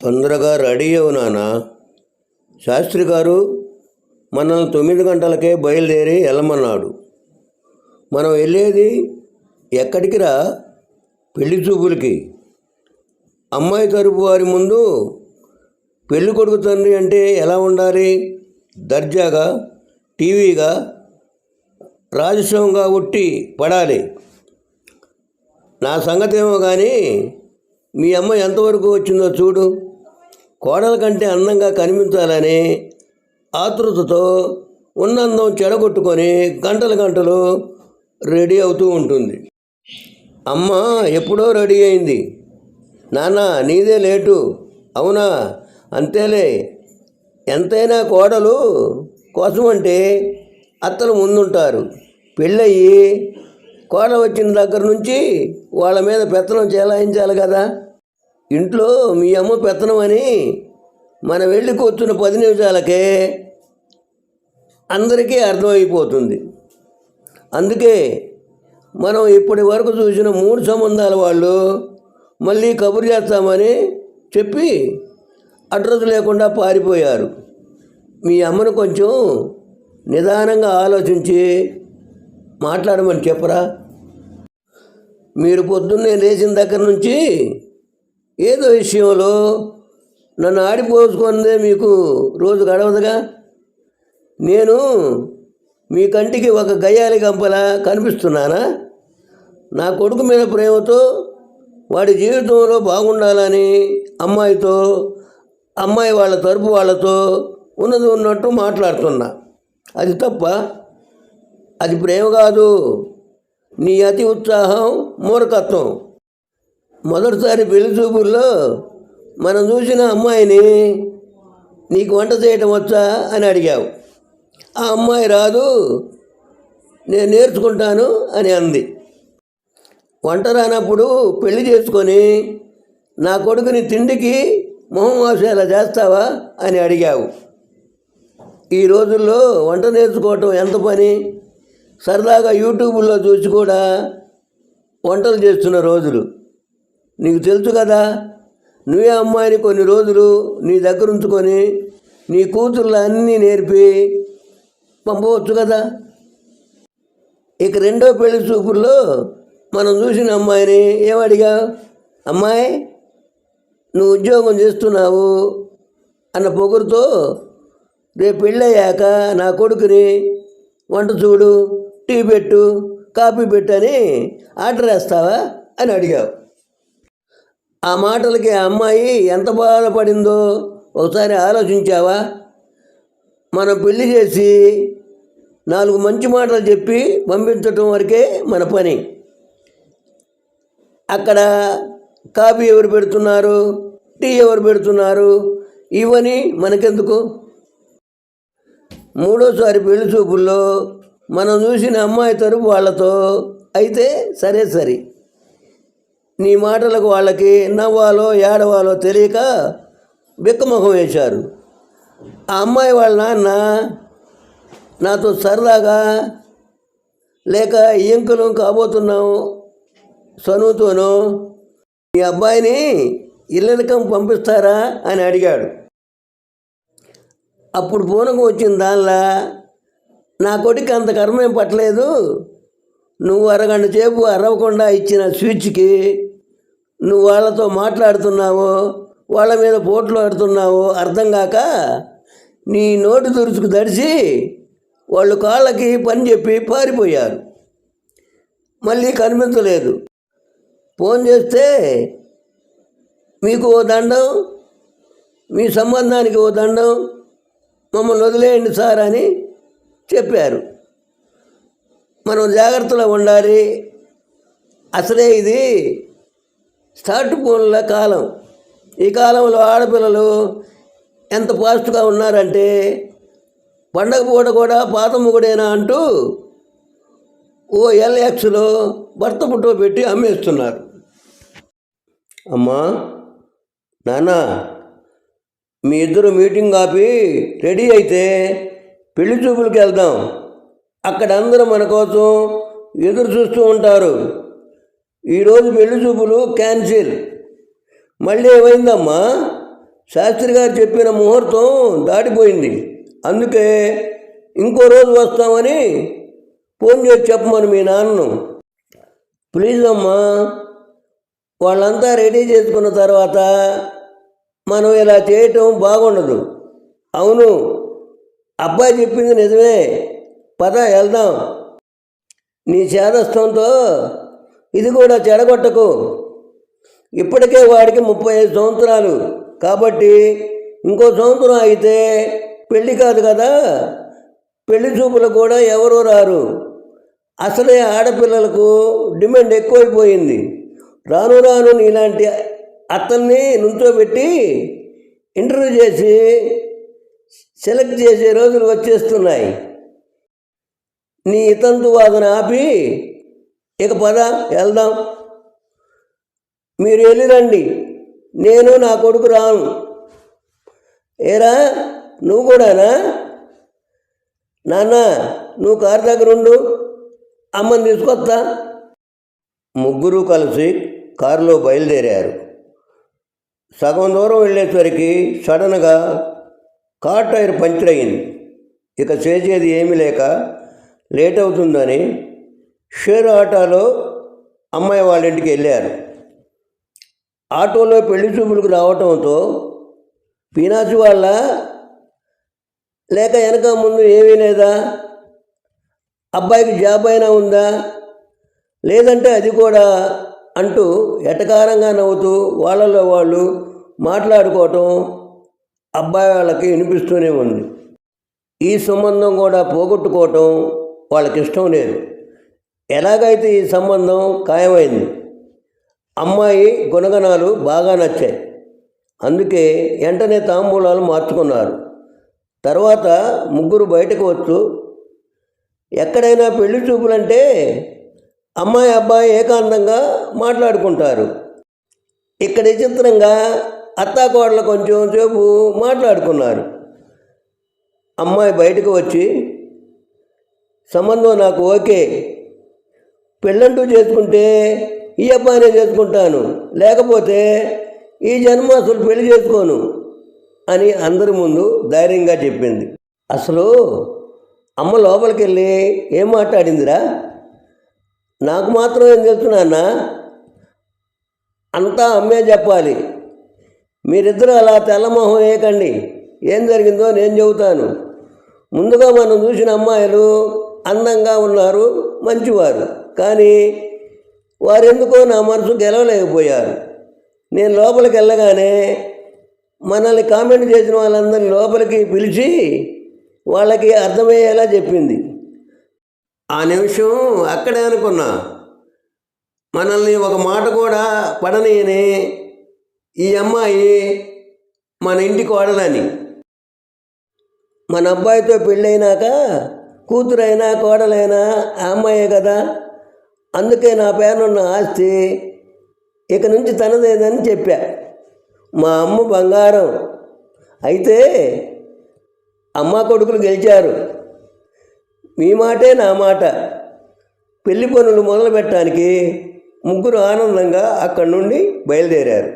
తొందరగా రెడీ అవు నాన్న. శాస్త్రి గారు మనల్ని 9 గంటలకే బయలుదేరి వెళ్ళమన్నాడు. మనం వెళ్ళేది ఎక్కడికి రా? పెళ్లి చూపులకి. అమ్మాయి తరపు వారి ముందు పెళ్లి కొడుకు తండ్రి అంటే ఎలా ఉండాలి? దర్జాగా, టీవీగా, రాజస్వంగా ఉట్టి పడాలి. నా సంగతి ఏమో కానీ మీ అమ్మ ఎంతవరకు వచ్చిందో చూడు. కోడల కంటే అందంగా కనిపించాలని ఆతృతతో ఉన్నందం చెడగొట్టుకొని గంటలు రెడీ అవుతూ ఉంటుంది. అమ్మ ఎప్పుడో రెడీ అయింది. నాన్న నీదే లేటు. అవునా? అంతేలే. ఎంతైనా కోడలు కోసమంటే అత్తలు ముందుంటారు. పెళ్ళయి కోడలు వచ్చిన దగ్గర నుంచి వాళ్ళ మీద పెత్తనం చెలాయించాలి కదా. ఇంట్లో మీ అమ్మ పెత్తనం అని మనం వెళ్ళి కూర్చున్న 10 నిమిషాలకే అందరికీ అర్థమైపోతుంది. అందుకే మనం ఇప్పటి వరకు చూసిన 3 సంబంధాల వాళ్ళు మళ్ళీ కబురు చేస్తామని చెప్పి అడ్రస్ లేకుండా పారిపోయారు. మీ అమ్మను కొంచెం నిదానంగా ఆలోచించి మాట్లాడమని చెప్పరా. మీరు పొద్దున్నే లేచిన దగ్గర నుంచి ఏదో విషయంలో నన్ను ఆడిపోసుకుందే మీకు రోజు గడవదుగా. నేను మీ కంటికి ఒక గయ్యాలి గంపలా కనిపిస్తున్నానా? నా కొడుకు మీద ప్రేమతో వాడి జీవితంలో బాగుండాలని అమ్మాయితో, అమ్మాయి వాళ్ళ తరపు వాళ్ళతో ఉన్నది ఉన్నట్టు మాట్లాడుతున్నా. అది తప్ప? అది ప్రేమ కాదు, నీ అతి ఉత్సాహం, మూర్ఖత్వం. మొదటిసారి పెళ్లి చూపుల్లో మనం చూసిన అమ్మాయిని నీకు వంట చేయటం వచ్చా అని అడిగావు. ఆ అమ్మాయి రాదు, నేను నేర్చుకుంటాను అని అంది. వంట రానప్పుడు పెళ్లి చేసుకొని నా కొడుకుని తిండికి మొహం వాసేలా చేస్తావా అని అడిగావు. ఈ రోజుల్లో వంట నేర్చుకోవటం ఎంత పని. సరదాగా యూట్యూబ్లో చూసి కూడా వంటలు చేస్తున్న రోజులు నీకు తెలుసు కదా. నువ్వే అమ్మాయిని కొన్ని రోజులు నీ దగ్గర ఉంచుకొని నీ కూతుర్లు అన్నీ నేర్పి పంపవచ్చు కదా. ఇక రెండో పెళ్లి చూపుల్లో మనం చూసిన అమ్మాయిని ఏమడిగా? అమ్మాయి నువ్వు ఉద్యోగం చేస్తున్నావు అన్న పొగురుతో రేపు పెళ్ళయ్యాక నా కొడుకుని వంట చూడు, టీ పెట్టు, కాఫీ పెట్టు అని ఆర్డర్ వేస్తావా అని అడిగావు. ఆ మాటలకి ఆ అమ్మాయి ఎంత బాధపడిందో ఒకసారి ఆలోచించావా? మనం పెళ్లి చేసి 4 మంచి మాటలు చెప్పి పంపించటం వరకే మన పని. అక్కడ కాఫీ ఎవరు పెడుతున్నారు, టీ ఎవరు పెడుతున్నారు, ఇవని మనకెందుకు? మూడోసారి పెళ్లి చూపుల్లో మనం చూసిన అమ్మాయి తరపు వాళ్ళతో అయితే సరే. నీ మాటలకు వాళ్ళకి నవ్వాలో ఏడవాలో తెలియక బిక్కమొహం వేశారు. ఆ అమ్మాయి వాళ్ళ నాన్న నాతో సరదాగా లేక ఇంకులు కాబోతున్నాం సనువుతోనో మీ అబ్బాయిని ఇల్లరికం పంపిస్తారా అని అడిగాడు. అప్పుడు పూనకం వచ్చిన దానిలా, నా కొడుకు అంత కర్మేం పట్టలేదు, నువ్వు అరగంట సేపు అరవకుండా ఇచ్చిన స్విచ్కి నువ్వు వాళ్ళతో మాట్లాడుతున్నావో వాళ్ళ మీద పోట్లు ఆడుతున్నావో అర్థం కాక నీ నోటి దురుసుకు దడిచి వాళ్ళు కాళ్ళకి పని చెప్పి పారిపోయారు. మళ్ళీ కనిపించలేదు. ఫోన్ చేస్తే మీకు ఓ దండం, మీ సంబంధానికి ఓ దండం, మమ్మల్ని వదిలేయండి సార్ అని చెప్పారు. మనం జాగ్రత్తలో ఉండాలి. అసలే ఇది స్టార్ట్ ఫోన్ల కాలం. ఈ కాలంలో ఆడపిల్లలు ఎంత ఫాస్ట్గా ఉన్నారంటే పండగ పూట కూడా పాత మొగుడేనా అంటూ OLXలో భర్త ఫోటో పెట్టి అమ్మేస్తున్నారు. అమ్మా, నాన్న, మీ ఇద్దరు మీటింగ్ ఆపి రెడీ అయితే పెళ్లి చూపులకు వెళ్దాం. అక్కడ అందరూ మన కోసం ఎదురు చూస్తూ ఉంటారు. ఈరోజు పెళ్లి చూపులు క్యాన్సిల్. మళ్ళీ ఏమైందమ్మా? శాస్త్రి గారు చెప్పిన ముహూర్తం దాటిపోయింది. అందుకే ఇంకో రోజు వస్తామని ఫోన్ చేసి చెప్పమను మీ నాన్నను. ప్లీజ్ అమ్మా, వాళ్ళంతా రెడీ చేసుకున్న తర్వాత మనం ఇలా చేయటం బాగుండదు. అవును, అబ్బాయి చెప్పింది నిజమే, పద వెళ్దాం. నీ చేదస్తంతో ఇది కూడా చెడగొట్టకు. ఇప్పటికే వాడికి 35 సంవత్సరాలు కాబట్టి ఇంకో సంవత్సరం అయితే పెళ్ళి కాదు కదా, పెళ్లి చూపులు కూడా ఎవరూ రారు. అసలే ఆడపిల్లలకు డిమాండ్ ఎక్కువైపోయింది. రాను రాను నీలాంటి అతన్ని నుంచోబెట్టి ఇంటర్వ్యూ చేసి సెలెక్ట్ చేసే రోజులు వచ్చేస్తున్నాయి. నీ ఇతంతు వాదన ఆపి ఇక పద వెళ్దాం. మీరు వెళ్ళిరండి, నేను నా కొడుకు రాను. ఏరా, నువ్వు కూడానా? నాన్న, నువ్వు కారు దగ్గర ఉండు, అమ్మని తీసుకొస్తా. ముగ్గురు కలిసి కారులో బయలుదేరారు. సగం దూరం వెళ్ళేసరికి సడన్గా కార్ టైర్ పంచర్ అయింది. ఇక చేసేది ఏమీ లేక లేట్ అవుతుందని షేర్ ఆటోలో అమ్మాయి వాళ్ళ ఇంటికి వెళ్ళారు. ఆటోలో పెళ్లి చూపులకు రావటంతో పీనాసి వాళ్ళ లేక వెనక ముందు ఏమీ లేదా, అబ్బాయికి జాబ్ అయినా ఉందా, లేదంటే అది కూడా అంటూ ఎటకారంగా నవ్వుతూ వాళ్ళలో వాళ్ళు మాట్లాడుకోవటం అబ్బాయి వాళ్ళకి వినిపిస్తూనే ఉంది. ఈ సంబంధం కూడా పోగొట్టుకోవటం వాళ్ళకి ఇష్టం లేదు. ఎలాగైతే ఈ సంబంధం ఖాయమైంది. అమ్మాయి గుణగణాలు బాగా నచ్చాయి. అందుకే వెంటనే తాంబూలాలు మార్చుకున్నారు. తర్వాత ముగ్గురు బయటకు వచ్చు ఎక్కడైనా పెళ్లి చూపులంటే అమ్మాయి అబ్బాయి ఏకాంతంగా మాట్లాడుకుంటారు. ఇక్కడ విచిత్రంగా అత్తాకోడలు కొంచెం సేపు మాట్లాడుకున్నారు. అమ్మాయి బయటకు వచ్చి, సంబంధం నాకు ఓకే, పెళ్ళంటూ చేసుకుంటే ఈ అబ్బాయినే చేసుకుంటాను, లేకపోతే ఈ జన్మ అసలు పెళ్లి చేసుకోను అని అందరి ముందు ధైర్యంగా చెప్పింది. అసలు అమ్మ లోపలికి వెళ్ళి ఏం మాట్లాడిందిరా? నాకు మాత్రం ఏం తెలుసునా, అంతా అమ్మే చెప్పాలి. మీరిద్దరూ అలా తెల్లమొహం వేయకండి, ఏం జరిగిందో నేను చెబుతాను. ముందుగా మనం చూసిన అమ్మాయిలు అందంగా ఉన్నారు, మంచివారు. కానీ వారెందుకో నా మనసు గెలవలేకపోయారు. నేను లోపలికి వెళ్ళగానే మనల్ని కామెంట్ చేసిన వాళ్ళందరినీ లోపలికి పిలిచి వాళ్ళకి అర్థమయ్యేలా చెప్పింది. ఆ నిమిషం అక్కడే అనుకున్నా, మనల్ని ఒక మాట కూడా పడనీయని ఈ అమ్మాయి మన ఇంటి కోడలని. మన అబ్బాయితో పెళ్ళైనాక కూతురైనా కోడలైనా ఆ అమ్మాయే కదా. అందుకే నా పేరున్న ఆస్తి ఇక నుంచి తనదేదని చెప్పా. మా అమ్మ బంగారం. అయితే అమ్మ కొడుకులు గెలిచారు. మీ మాటే నా మాట. పెళ్లి పనులు మొదలు పెట్టడానికి ముగ్గురు ఆనందంగా అక్కడి నుండి బయలుదేరారు.